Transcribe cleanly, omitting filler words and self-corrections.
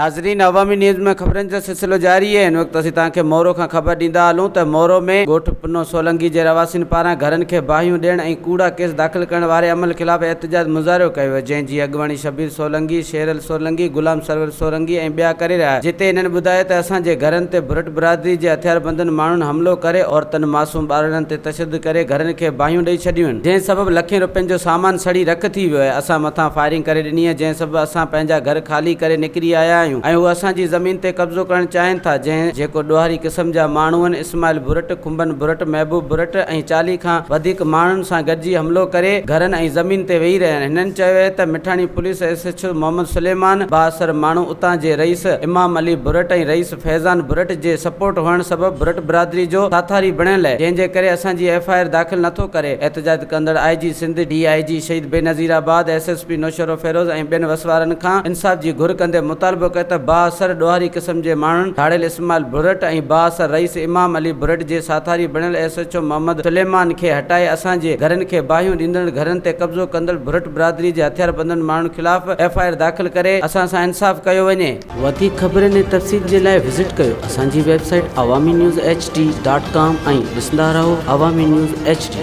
नाज़रीन, अवामी न्यूज़ में ख़बरनि जो सिलसिलो जारी है। इन वक्त असीं तव्हांखे मोरो खां ख़बर ॾींदा हलूं त मोरो में ॻोठ पुनो सोलंकी जे रवासिन पारां घरनि खे बाहियूं ॾियण ऐं कूड़ा केस दाख़िल करण वारे अमल ख़िलाफ़ एहतजाज मुज़ाहिरो कयो वियो, जंहिंजी अॻुवाणी शबीर सोलंकी, शेरल सोलंकी, गुलाम सरवर सोलंकी ऐं ॿिया करे रहिया, जिते इन्हनि ॿुधायो त असांजे घरनि ते बुरट बिरादरी जे हथियारबंदनि माण्हुनि हमलो करे औरतुनि मासूम ॿारनि ते तशदुद करे घरनि खे बाहियूं ॾेई छॾियूं आहिनि, जंहिं सबबु लखें रुपयनि जो सामान सड़ी रख थी वियो आहे। असां मथां फायरिंग करे ॾिनी आहे, जंहिं सबबु असां पंहिंजा घर खाली करे निकिरी आया आहियूं ऐं उहे असांजी ज़मीन ते कब्ज़ो करणु चाहिनि था। जेको ॾोहारी क़िस्म जा माण्हू आहिनि, इस्माइल बुरट, खुंबन बुरट, महबूब बुरट ऐं 40 खां वधीक माण्हुनि सां गॾिजी हमलो करे घरनि ऐं ज़मीन ते वेही रहिया आहिनि। हिननि चयो आहे त मिठाणी पुलिस SHO मोहम्मद सुलेमान, बाअसर माण्हू उतां जे रईस इमाम अली बुरट ऐं रईस फैज़ान बुरट जे सपोर्ट हुअण सबबु बुरट बिरादरी जो साथारी बणियल आहे, जंहिंजे करे असांजी FIR दाख़िल नथो करे। एहतजाज कंदड़ IG सिंध, DIG शहीद बेनज़ीराबाद, SSP नौशरो फेरोज़ ऐं ॿियनि वसवारनि खां इंसाफ़ जी घुर कंदे मुतालबो कयो त बाअसर ॾोहारी क़िस्म जे माण्हुनि धाड़ियल इस्माइल बुरट ऐं बाअसर रईस इमाम अली बुरट जे साथारी बणियल SHO मोहम्मद सुलेमान खे हटाए असांजे घरनि खे बाहियूं ॾींदड़ घरनि ते कब्ज़ो कंदड़ बुरट बिरादरी जे हथियारबंदनि माण्हुनि ख़िलाफ़ FIR दाख़िल करे असां सां इंसाफ़ कयो वञे। वधीक ख़बरनि ऐं तफ़सील जे लाइ विज़िट कयो असांजी वेबसाइट awamiNewsHD.com ऐं ॾिसंदा रहो अवामी न्यूज़ HD।